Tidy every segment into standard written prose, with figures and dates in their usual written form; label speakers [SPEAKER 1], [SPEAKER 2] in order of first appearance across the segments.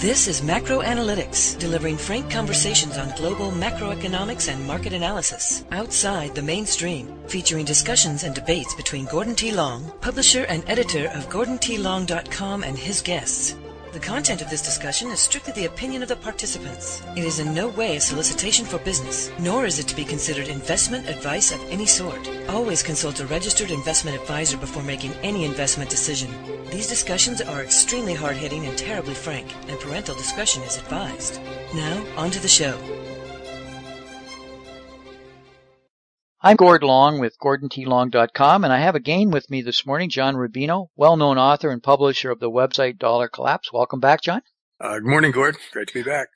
[SPEAKER 1] This is Macro Analytics, delivering frank conversations on global macroeconomics and market analysis, outside the mainstream, featuring discussions and debates between Gordon T. Long, publisher and editor of GordonTLong.com, and his guests. The content of this discussion is strictly the opinion of the participants. It is in no way a solicitation for business, nor is it to be considered investment advice of any sort. Always consult a registered investment advisor before making any investment decision. These discussions are extremely hard-hitting and terribly frank, and parental discretion is advised. Now, on to the show.
[SPEAKER 2] I'm Gord Long with GordonTLong.com, and I have again with me this morning John Rubino, well-known author and publisher of the website Dollar Collapse. Welcome back, John.
[SPEAKER 3] Good morning, Gord. Great to be back.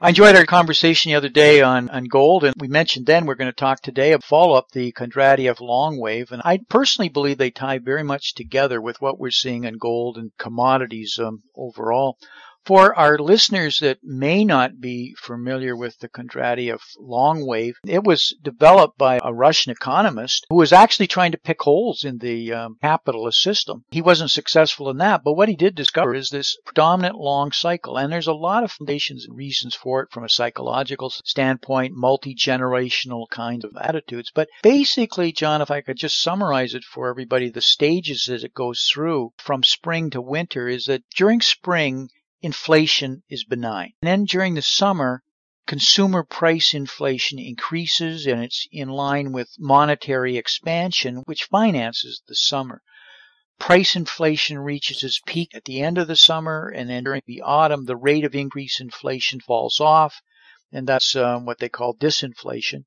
[SPEAKER 2] I enjoyed our conversation the other day on gold, and we mentioned then we're going to talk today about follow-up the Kondratieff long wave, and I personally believe they tie very much together with what we're seeing in gold and commodities overall. For our listeners that may not be familiar with the Kondratieff long wave, it was developed by a Russian economist who was actually trying to pick holes in the capitalist system. He wasn't successful in that, but what he did discover is this predominant long cycle, and there's a lot of foundations and reasons for it from a psychological standpoint, multi-generational kinds of attitudes. But basically, John, if I could just summarize it for everybody, the stages as it goes through from spring to winter is that during spring, inflation is benign. And then during the summer, consumer price inflation increases, and it's in line with monetary expansion, which finances the summer. Price inflation reaches its peak at the end of the summer, and then during the autumn, the rate of increase in inflation falls off, and that's what they call disinflation.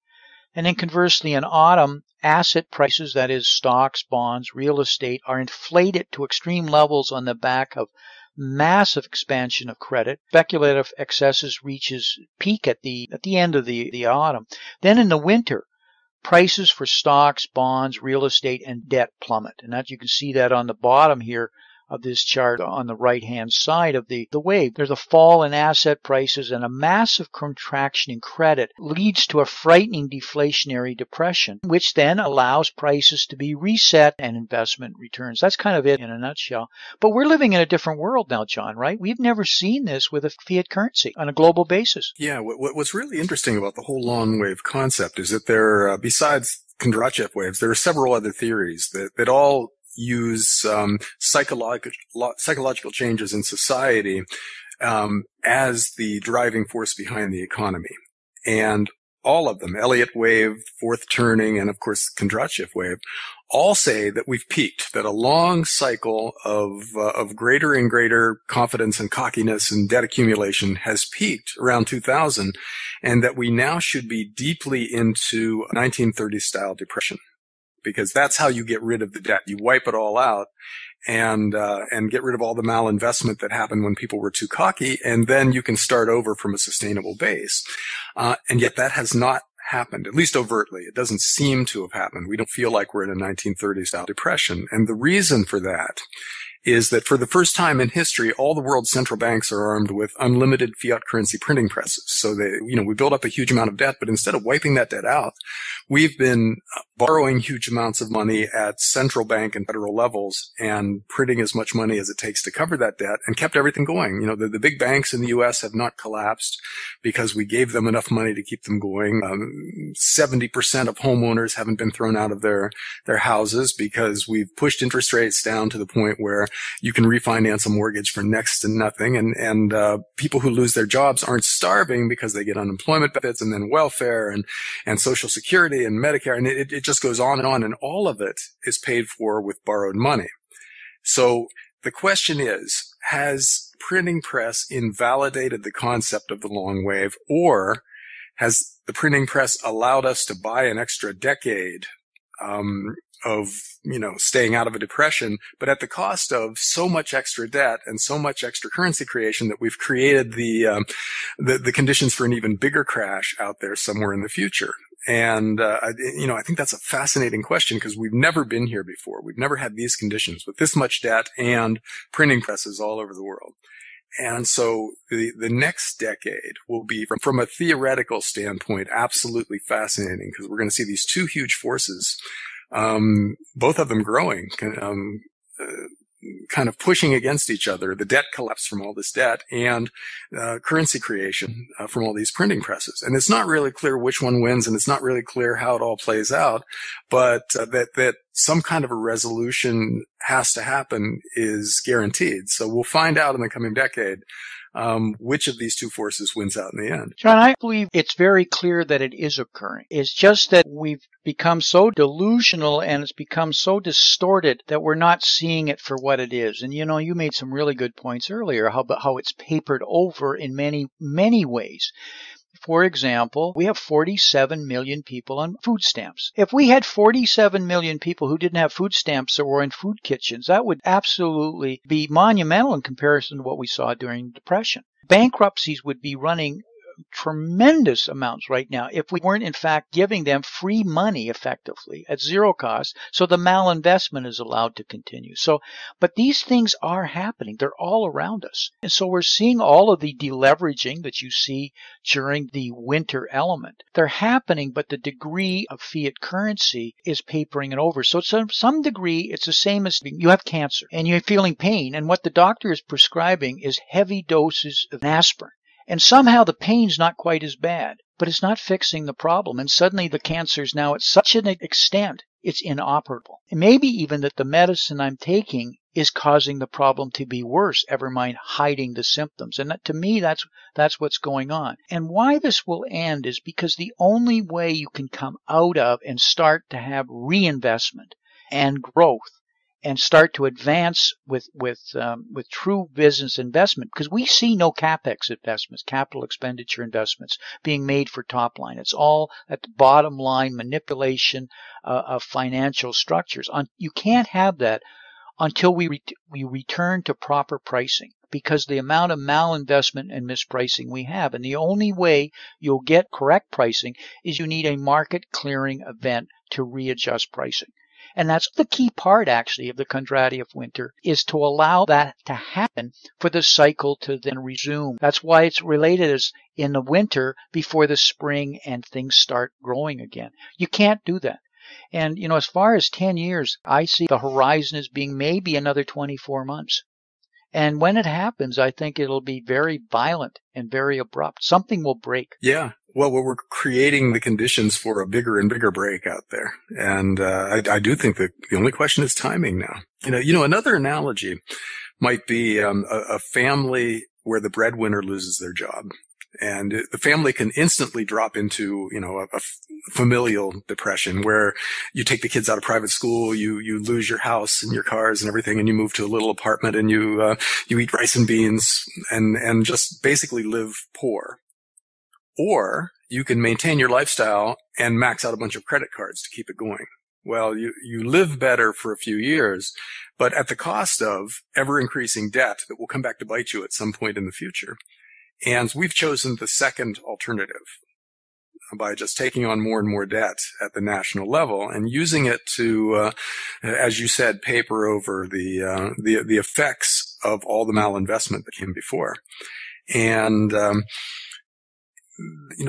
[SPEAKER 2] And then conversely, in autumn, asset prices, that is stocks, bonds, real estate, are inflated to extreme levels on the back of massive expansion of credit. Speculative excesses reaches peak at the end of the autumn. Then in the winter, prices for stocks, bonds, real estate, and debt plummet. And that you can see that on the bottom here of this chart on the right-hand side of the wave. There's a fall in asset prices, and a massive contraction in credit leads to a frightening deflationary depression, which then allows prices to be reset and investment returns. That's kind of it in a nutshell. But we're living in a different world now, John, right? We've never seen this with a fiat currency on a global basis.
[SPEAKER 3] Yeah, what's really interesting about the whole long wave concept is that there, besides Kondratieff waves, there are several other theories that all use psychological changes in society as the driving force behind the economy. And all of them, Elliott Wave, Fourth Turning, and of course Kondratieff Wave, all say that we've peaked, that a long cycle of greater and greater confidence and cockiness and debt accumulation has peaked around 2000, and that we now should be deeply into 1930s style depression. Because that's how you get rid of the debt. You wipe it all out and get rid of all the malinvestment that happened when people were too cocky, and then you can start over from a sustainable base. And yet that has not happened, at least overtly. It doesn't seem to have happened. We don't feel like we're in a 1930s style depression. And the reason for that is that for the first time in history, all the world's central banks are armed with unlimited fiat currency printing presses. So we build up a huge amount of debt, but instead of wiping that debt out, we've been borrowing huge amounts of money at central bank and federal levels and printing as much money as it takes to cover that debt and kept everything going. The big banks in the U.S. have not collapsed because we gave them enough money to keep them going. 70% of homeowners haven't been thrown out of their houses because we've pushed interest rates down to the point where you can refinance a mortgage for next to nothing. And people who lose their jobs aren't starving because they get unemployment benefits and then welfare and Social Security and Medicare. And it just goes on. And all of it is paid for with borrowed money. So the question is, has printing press invalidated the concept of the long wave, or has the printing press allowed us to buy an extra decade of staying out of a depression, but at the cost of so much extra debt and so much extra currency creation that we've created the conditions for an even bigger crash out there somewhere in the future? And I think that's a fascinating question because we've never been here before. We've never had these conditions with this much debt and printing presses all over the world. And so the next decade will be, from a theoretical standpoint, absolutely fascinating because we're going to see these two huge forces, both of them growing, kind of pushing against each other, the debt collapse from all this debt and currency creation from all these printing presses. And it's not really clear which one wins, and it's not really clear how it all plays out, but that some kind of a resolution has to happen is guaranteed. So we'll find out in the coming decade which of these two forces wins out in the end.
[SPEAKER 2] John, I believe it's very clear that it is occurring. It's just that we've become so delusional and it's become so distorted that we're not seeing it for what it is. And you made some really good points earlier how it's papered over in many, many ways. For example, we have 47 million people on food stamps. If we had 47 million people who didn't have food stamps or were in food kitchens, that would absolutely be monumental in comparison to what we saw during the Depression. Bankruptcies would be running tremendous amounts right now if we weren't in fact giving them free money effectively at zero cost, so the malinvestment is allowed to continue. But these things are happening. They're all around us. And so we're seeing all of the deleveraging that you see during the winter element. They're happening, but the degree of fiat currency is papering it over. So to some degree, it's the same as you have cancer and you're feeling pain, and what the doctor is prescribing is heavy doses of aspirin. And somehow the pain's not quite as bad, but it's not fixing the problem. And suddenly the cancer is now at such an extent, it's inoperable. And maybe even that the medicine I'm taking is causing the problem to be worse, ever mind hiding the symptoms. And to me, that's what's going on. And why this will end is because the only way you can come out of and start to have reinvestment and growth and start to advance with true business investment, because we see no capex investments, capital expenditure investments being made for top line. It's all at the bottom line manipulation of financial structures. You can't have that until we return to proper pricing, because the amount of malinvestment and mispricing we have. And the only way you'll get correct pricing is you need a market clearing event to readjust pricing. And that's the key part, actually, of the Kondratieff winter, is to allow that to happen for the cycle to then resume. That's why it's related as in the winter before the spring and things start growing again. You can't do that. And, as far as 10 years, I see the horizon as being maybe another 24 months. And when it happens, I think it'll be very violent and very abrupt. Something will break.
[SPEAKER 3] Yeah. Well, we're creating the conditions for a bigger and bigger break out there. And I do think that the only question is timing now. Another analogy might be a family where the breadwinner loses their job. And the family can instantly drop into, a familial depression where you take the kids out of private school, you lose your house and your cars and everything, and you move to a little apartment and you eat rice and beans and just basically live poor. Or you can maintain your lifestyle and max out a bunch of credit cards to keep it going. Well, you live better for a few years, but at the cost of ever increasing debt that will come back to bite you at some point in the future. And we've chosen the second alternative by just taking on more and more debt at the national level and using it to, as you said, paper over the effects of all the malinvestment that came before. And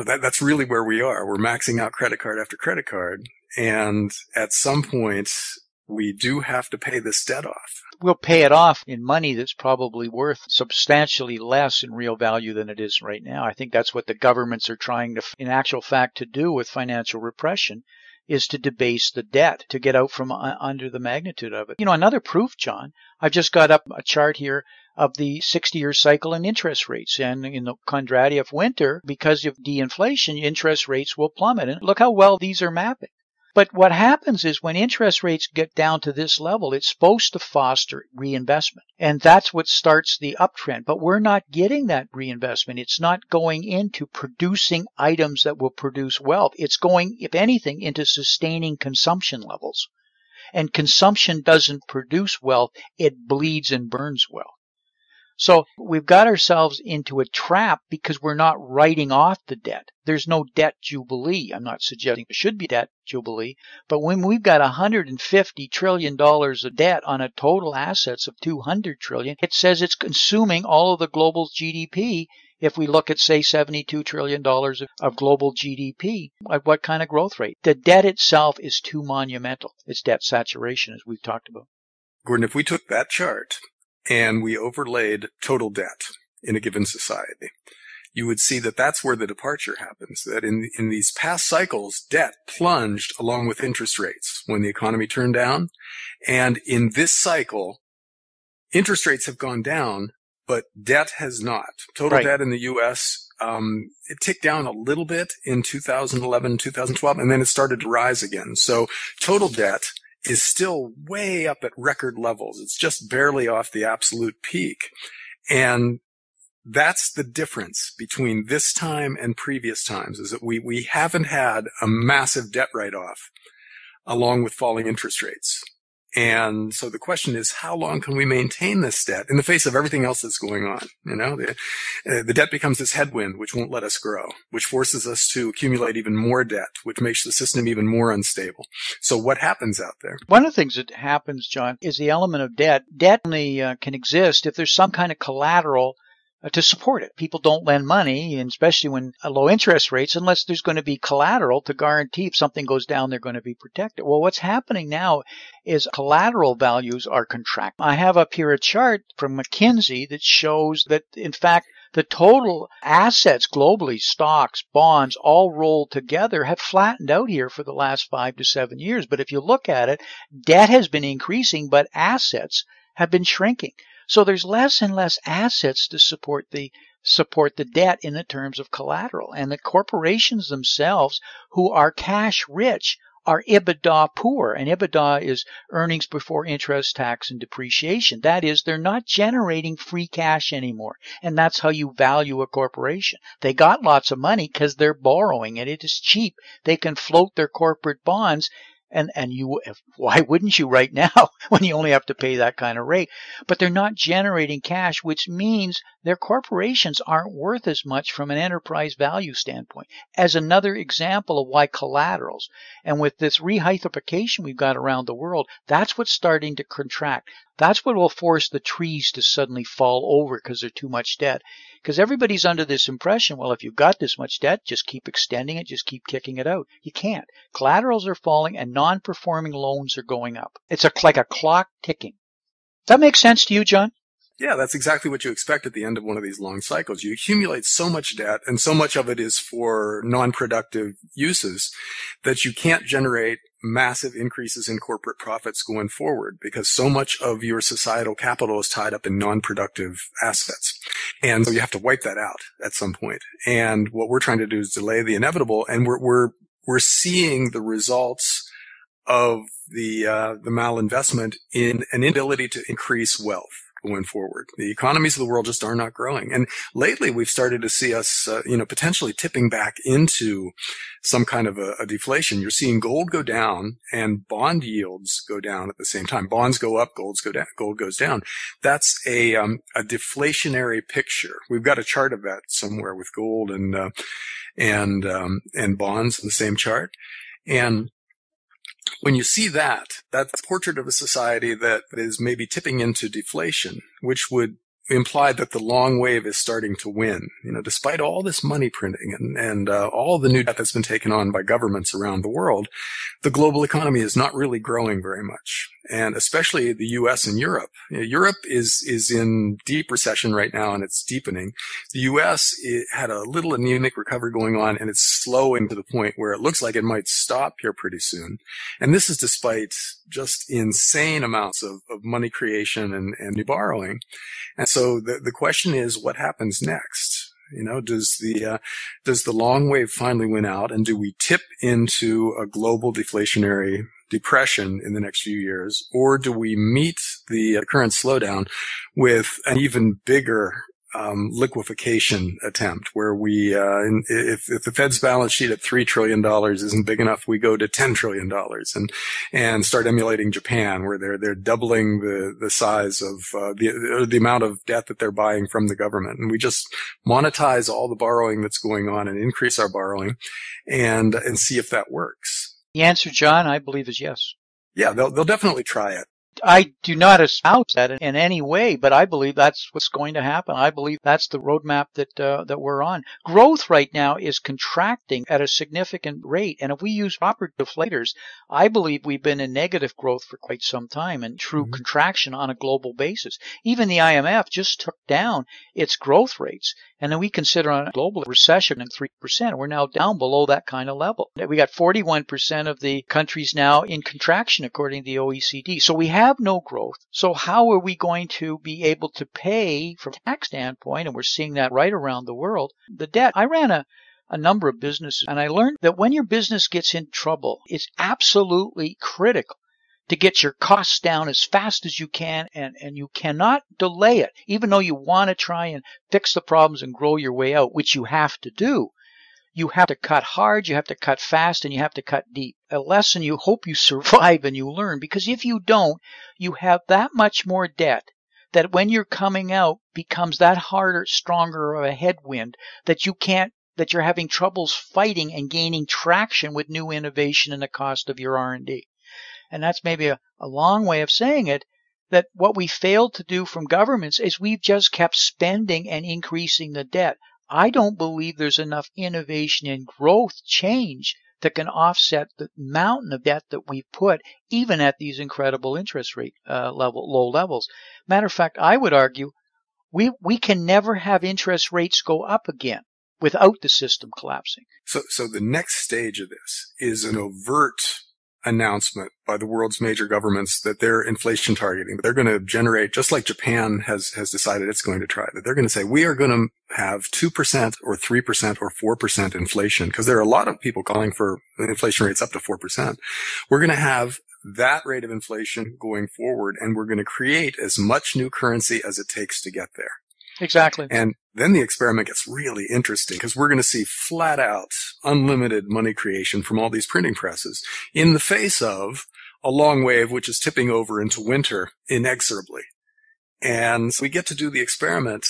[SPEAKER 3] that's really where we are. We're maxing out credit card after credit card. And at some point, we do have to pay this debt off.
[SPEAKER 2] We'll pay it off in money that's probably worth substantially less in real value than it is right now. I think that's what the governments are trying to, in actual fact, to do with financial repression, is to debase the debt, to get out from under the magnitude of it. Another proof, John, I've just got up a chart here of the 60-year cycle in interest rates. And in the Kondratieff winter, because of de-inflation, interest rates will plummet. And look how well these are mapping. But what happens is when interest rates get down to this level, it's supposed to foster reinvestment. And that's what starts the uptrend. But we're not getting that reinvestment. It's not going into producing items that will produce wealth. It's going, if anything, into sustaining consumption levels. And consumption doesn't produce wealth. It bleeds and burns wealth. So we've got ourselves into a trap because we're not writing off the debt. There's no debt jubilee. I'm not suggesting there should be debt jubilee, but when we've got $150 trillion of debt on a total assets of $200 trillion, it says it's consuming all of the global GDP. If we look at, say, $72 trillion of global GDP, at what kind of growth rate? The debt itself is too monumental. It's debt saturation, as we've talked about.
[SPEAKER 3] Gordon, if we took that chart and we overlaid total debt in a given society, you would see that that's where the departure happens, that in these past cycles, debt plunged along with interest rates when the economy turned down. And in this cycle, interest rates have gone down, but debt has not. Total debt in the U.S., it ticked down a little bit in 2011, 2012, and then it started to rise again. So total debt is still way up at record levels. It's just barely off the absolute peak. And that's the difference between this time and previous times, is that we haven't had a massive debt write-off along with falling interest rates. And so the question is, how long can we maintain this debt in the face of everything else that's going on? You know, the debt becomes this headwind which won't let us grow, which forces us to accumulate even more debt, which makes the system even more unstable. So what happens out there?
[SPEAKER 2] One of the things that happens, John, is the element of debt. Debt only can exist if there's some kind of collateral to support it. People don't lend money, and especially when low interest rates, unless there's going to be collateral to guarantee if something goes down, they're going to be protected. Well, what's happening now is collateral values are contracting. I have up here a chart from McKinsey that shows that, in fact, the total assets globally, stocks, bonds, all rolled together, have flattened out here for the last 5 to 7 years. But if you look at it, debt has been increasing, but assets have been shrinking. So there's less and less assets to support the debt in the terms of collateral. And the corporations themselves, who are cash rich, are EBITDA poor. And EBITDA is earnings before interest, tax, and depreciation. That is, they're not generating free cash anymore. And that's how you value a corporation. They got lots of money because they're borrowing, and it is cheap. They can float their corporate bonds. And why wouldn't you right now when you only have to pay that kind of rate? But they're not generating cash, which means their corporations aren't worth as much from an enterprise value standpoint. As another example of why collaterals, and with this rehypothecation we've got around the world, that's what's starting to contract. That's what will force the trees to suddenly fall over because there's too much debt. Because everybody's under this impression, well, if you've got this much debt, just keep extending it, just keep kicking it out. You can't. Collaterals are falling and non-performing loans are going up. It's like a clock ticking. Does that make sense to you, John?
[SPEAKER 3] Yeah, that's exactly what you expect at the end of one of these long cycles. You accumulate so much debt, and so much of it is for non-productive uses, that you can't generate massive increases in corporate profits going forward, because so much of your societal capital is tied up in non-productive assets. And so you have to wipe that out at some point. And what we're trying to do is delay the inevitable, and we're seeing the results of the malinvestment in an inability to increase wealth going forward. The economies of the world just are not growing. And lately we've started to see us, potentially tipping back into some kind of a deflation. You're seeing gold go down and bond yields go down at the same time. Bonds go up, gold goes down. That's a deflationary picture. We've got a chart of that somewhere with gold and bonds in the same chart. And when you see that, that's a portrait of a society that is maybe tipping into deflation, which would imply that the long wave is starting to win. Despite all this money printing and all the new debt that's been taken on by governments around the world, the global economy is not really growing very much. And especially the U.S. and Europe. Europe is in deep recession right now, and it's deepening. The U.S. had a little anemic recovery going on, and it's slowing to the point where it looks like it might stop here pretty soon. And this is despite just insane amounts of money creation and new borrowing. And so the question is, what happens next? Does the long wave finally win out, and do we tip into a global deflationary depression in the next few years, or do we meet the current slowdown with an even bigger liquefaction attempt, where we, if the Fed's balance sheet at $3 trillion isn't big enough, we go to $10 trillion and start emulating Japan, where they're doubling the size of the amount of debt that they're buying from the government, and we just monetize all the borrowing that's going on and increase our borrowing and see if that works.
[SPEAKER 2] The answer, John, I believe, is yes.
[SPEAKER 3] Yeah, they'll definitely try it.
[SPEAKER 2] I do not espouse that in any way, but I believe that's what's going to happen. I believe that's the roadmap that we're on. Growth right now is contracting at a significant rate, and if we use proper deflators, I believe we've been in negative growth for quite some time and true contraction on a global basis. Even the IMF just took down its growth rates, and then we consider on a global recession in 3%. We're now down below that kind of level. We got 41% of the countries now in contraction according to the OECD. So we have no growth. So how are we going to be able to pay from a tax standpoint, and we're seeing that right around the world, the debt? I ran a number of businesses, and I learned that when your business gets in trouble, it's absolutely critical to get your costs down as fast as you can, and you cannot delay it, even though you want to try and fix the problems and grow your way out, which you have to do. You have to cut hard, you have to cut fast, and you have to cut deep. A lesson you hope you survive and you learn, because if you don't, you have that much more debt that when you're coming out becomes that harder, stronger of a headwind that you're having troubles fighting and gaining traction with new innovation and the cost of your R&D. And that's maybe a long way of saying it, that what we failed to do from governments is we've just kept spending and increasing the debt. I don't believe there's enough innovation and growth change that can offset the mountain of debt that we've put, even at these incredible interest rate low levels. Matter of fact, I would argue we can never have interest rates go up again without the system collapsing.
[SPEAKER 3] So the next stage of this is an overt announcement by the world's major governments that they're inflation targeting. They're going to generate, just like Japan has decided it's going to try, that they're going to say, we are going to have 2% or 3% or 4% inflation, because there are a lot of people calling for inflation rates up to 4%. We're going to have that rate of inflation going forward, and we're going to create as much new currency as it takes to get there.
[SPEAKER 2] Exactly.
[SPEAKER 3] And then the experiment gets really interesting, because we're going to see flat out unlimited money creation from all these printing presses in the face of a long wave which is tipping over into winter inexorably. And so we get to do the experiment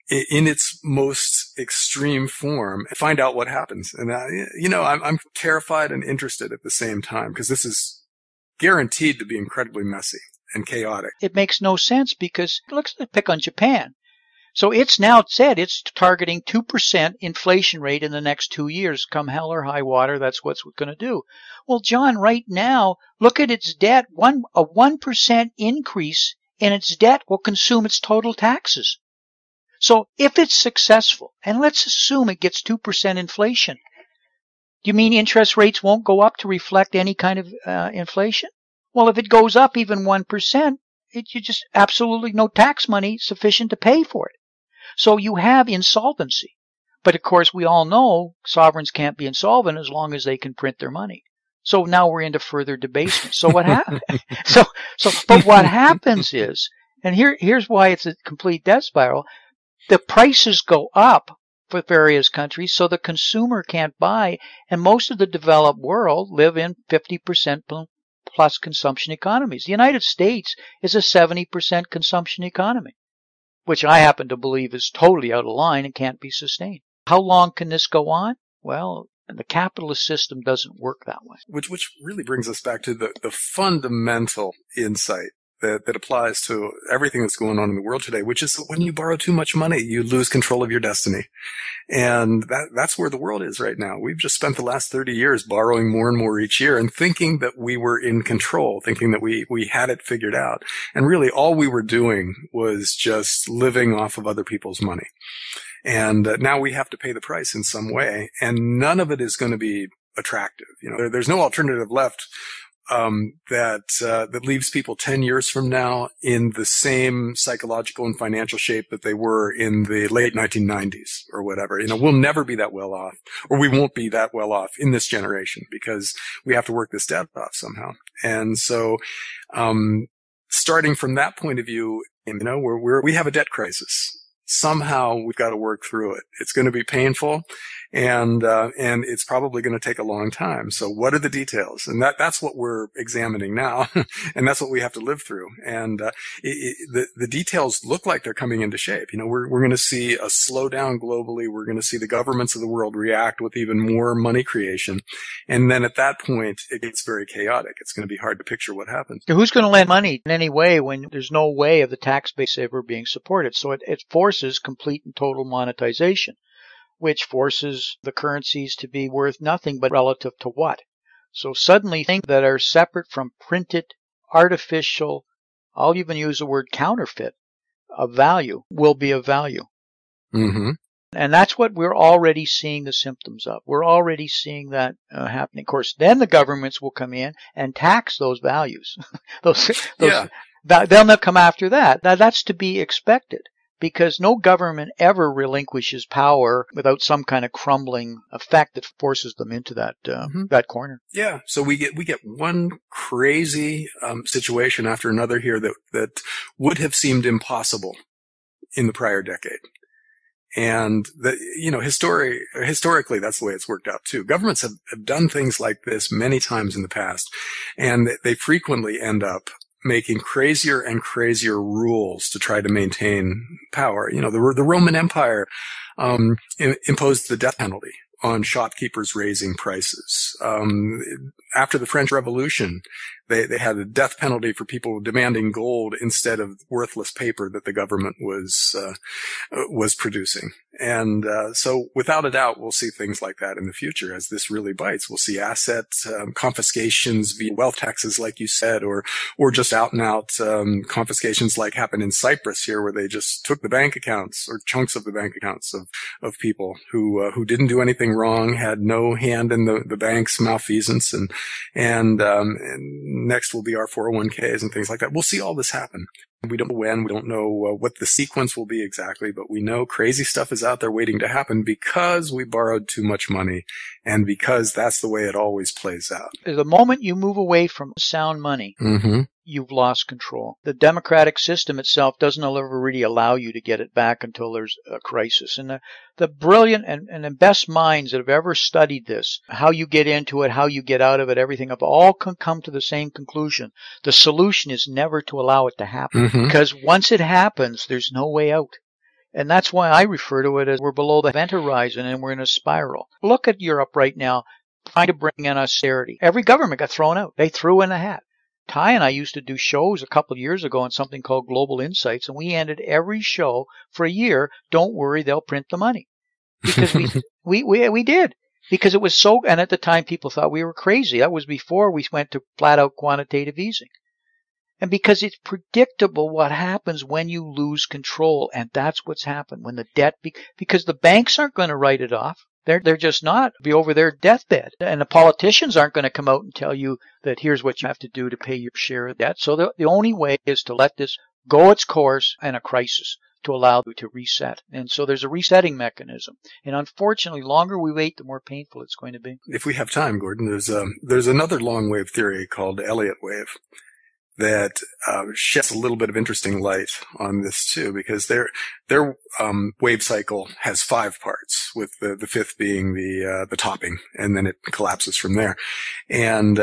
[SPEAKER 3] in its most extreme form and find out what happens. And, I'm terrified and interested at the same time, because this is guaranteed to be incredibly messy and chaotic.
[SPEAKER 2] It makes no sense, because let's pick on Japan. So it's now said it's targeting 2% inflation rate in the next 2 years. Come hell or high water, that's what's going to do. Well, John, right now, look at its debt. A 1% increase in its debt will consume its total taxes. So if it's successful, and let's assume it gets 2% inflation, do you mean interest rates won't go up to reflect any kind of inflation? Well, if it goes up even 1%, you just absolutely no tax money sufficient to pay for it. So you have insolvency. But of course, we all know sovereigns can't be insolvent as long as they can print their money. So now we're into further debasement. So what happens? But what happens is, and here's why it's a complete death spiral, the prices go up for various countries, so the consumer can't buy, and most of the developed world live in 50% plus consumption economies. The United States is a 70% consumption economy, which I happen to believe is totally out of line and can't be sustained. How long can this go on? Well, the capitalist system doesn't work that way.
[SPEAKER 3] Which really brings us back to the fundamental insight that applies to everything that's going on in the world today, which is that when you borrow too much money, you lose control of your destiny. And that's where the world is right now. We've just spent the last 30 years borrowing more and more each year and thinking that we were in control, thinking that we had it figured out. And really all we were doing was just living off of other people's money. And now we have to pay the price in some way, and none of it is going to be attractive. There's no alternative left that leaves people 10 years from now in the same psychological and financial shape that they were in the late 1990s or whatever. We'll never be that well off, or we won't be that well off in this generation, because we have to work this debt off somehow. And so, starting from that point of view, we have a debt crisis. Somehow we've got to work through it. It's going to be painful, and it's probably going to take a long time. So what are the details? And that's what we're examining now, and that's what we have to live through. And the details look like they're coming into shape. We're going to see a slowdown globally. We're going to see the governments of the world react with even more money creation, and then at that point, it gets very chaotic. It's going to be hard to picture what happens.
[SPEAKER 2] Who's going to lend money in any way when there's no way of the tax base ever being supported? So it forces complete and total monetization, which forces the currencies to be worth nothing but relative to what? So suddenly things that are separate from printed, artificial, I'll even use the word counterfeit, of value will be of value.
[SPEAKER 3] Mm-hmm.
[SPEAKER 2] And that's what we're already seeing the symptoms of. We're already seeing that happening. Of course, then the governments will come in and tax those values. They'll not come after that. Now, that's to be expected, because no government ever relinquishes power without some kind of crumbling effect that forces them into that corner.
[SPEAKER 3] Yeah. So we get one crazy situation after another here that would have seemed impossible in the prior decade. And historically, that's the way it's worked out too. Governments have done things like this many times in the past, and they frequently end up making crazier and crazier rules to try to maintain power. The Roman Empire imposed the death penalty on shopkeepers raising prices. After the French Revolution, they had a death penalty for people demanding gold instead of worthless paper that the government was producing. And so without a doubt, we'll see things like that in the future as this really bites. We'll see asset confiscations via wealth taxes, like you said, or just out and out confiscations like happened in Cyprus here, where they just took the bank accounts or chunks of the bank accounts of people who didn't do anything wrong, had no hand in the bank's malfeasance, and next will be our 401ks and things like that. We'll see all this happen. We don't know when, we don't know what the sequence will be exactly, but we know crazy stuff is out there waiting to happen because we borrowed too much money and because that's the way it always plays out.
[SPEAKER 2] The moment you move away from sound money,
[SPEAKER 3] mm-hmm.
[SPEAKER 2] you've lost control. The democratic system itself doesn't ever really allow you to get it back until there's a crisis. And the brilliant and the best minds that have ever studied this, how you get into it, how you get out of it, everything, have all come to the same conclusion. The solution is never to allow it to happen.
[SPEAKER 3] Mm-hmm.
[SPEAKER 2] Because once it happens, there's no way out. And that's why I refer to it as we're below the event horizon and we're in a spiral. Look at Europe right now, trying to bring in austerity. Every government got thrown out. They threw in the hat. Ty and I used to do shows a couple of years ago on something called Global Insights, and we ended every show for a year, don't worry, they'll print the money. Because we did. Because it was so, and at the time people thought we were crazy. That was before we went to flat out quantitative easing. And because it's predictable what happens when you lose control, and that's what's happened when the debt, because the banks aren't going to write it off. They're just not be over their deathbed. And the politicians aren't going to come out and tell you that here's what you have to do to pay your share of debt. So the only way is to let this go its course in a crisis to allow you to reset. And so there's a resetting mechanism. And unfortunately, the longer we wait, the more painful it's going to be.
[SPEAKER 3] If we have time, Gordon, there's another long wave theory called Elliott Wave that sheds a little bit of interesting light on this too, because their wave cycle has 5 parts, with the fifth being the topping, and then it collapses from there. And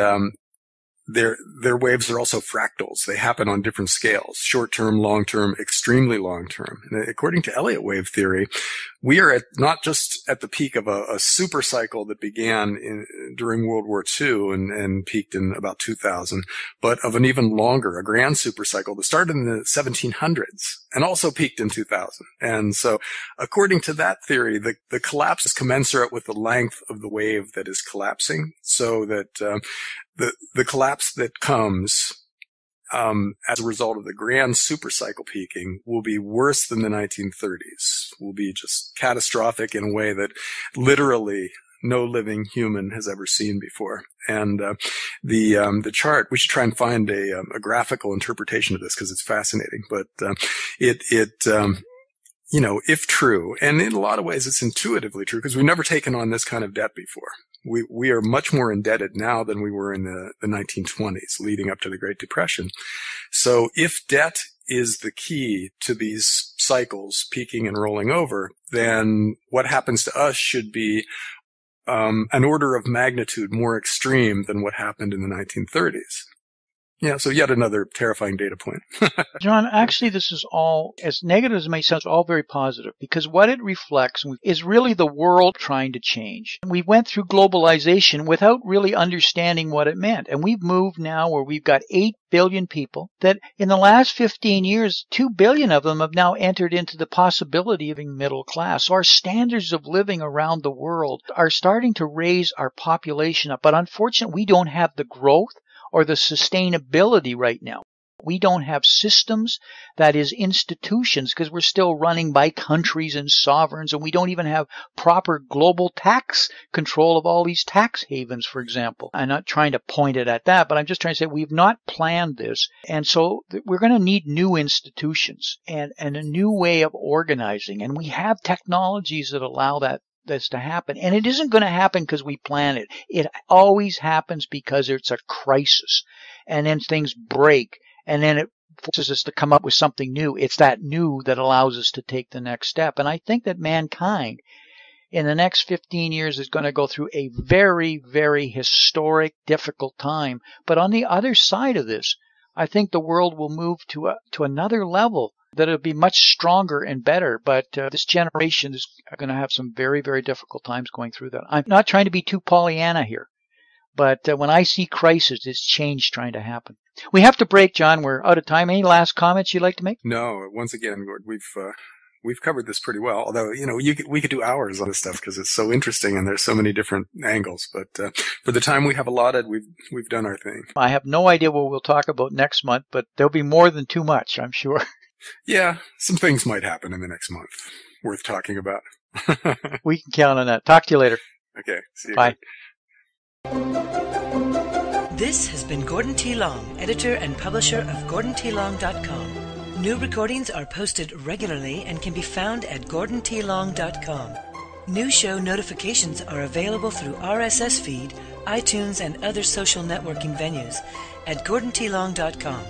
[SPEAKER 3] their waves are also fractals. They happen on different scales: short-term, long-term, extremely long-term. And according to Elliott Wave theory, we are not just at the peak of a super cycle that began during World War II and peaked in about 2000, but of an even longer, a grand super cycle that started in the 1700s and also peaked in 2000. And so, according to that theory, the collapse is commensurate with the length of the wave that is collapsing, so that the collapse that comes as a result of the grand supercycle peaking will be worse than the 1930s, will be just catastrophic in a way that literally no living human has ever seen before. And the chart, we should try and find a graphical interpretation of this because it's fascinating. But if true, and in a lot of ways it's intuitively true because we've never taken on this kind of debt before. We are much more indebted now than we were in the 1920s, leading up to the Great Depression. So if debt is the key to these cycles peaking and rolling over, then what happens to us should be an order of magnitude more extreme than what happened in the 1930s. Yeah, so yet another terrifying data point.
[SPEAKER 2] John, actually, this is all, as negative as it may sound, all very positive, because what it reflects is really the world trying to change. We went through globalization without really understanding what it meant, and we've moved now where we've got 8 billion people that in the last 15 years, 2 billion of them have now entered into the possibility of being middle class. So our standards of living around the world are starting to raise our population up, but unfortunately, we don't have the growth or the sustainability right now. We don't have systems, that is institutions, because we're still running by countries and sovereigns, and we don't even have proper global tax control of all these tax havens, for example. I'm not trying to point it at that, but I'm just trying to say we've not planned this. And so we're going to need new institutions and a new way of organizing. And we have technologies that allow this to happen. And it isn't going to happen because we plan it. It always happens because it's a crisis. And then things break. And then it forces us to come up with something new. It's that new that allows us to take the next step. And I think that mankind in the next 15 years is going to go through a very, very historic, difficult time. But on the other side of this, I think the world will move to another level that it'll be much stronger and better. But this generation is going to have some very, very difficult times going through that. I'm not trying to be too Pollyanna here, but when I see crisis, it's change trying to happen. We have to break, John. We're out of time. Any last comments you'd like to make?
[SPEAKER 3] No. Once again, Gord, we've covered this pretty well. Although, we could do hours on this stuff because it's so interesting and there's so many different angles. But for the time we have allotted, we've done our thing.
[SPEAKER 2] I have no idea what we'll talk about next month, but there'll be more than too much, I'm sure.
[SPEAKER 3] Yeah, some things might happen in the next month worth talking about.
[SPEAKER 2] We can count on that. Talk to you later.
[SPEAKER 3] Okay. See you.
[SPEAKER 2] Bye.
[SPEAKER 1] This has been Gordon T. Long, editor and publisher of GordonTLong.com. New recordings are posted regularly and can be found at GordonTLong.com. New show notifications are available through RSS feed, iTunes, and other social networking venues at GordonTLong.com.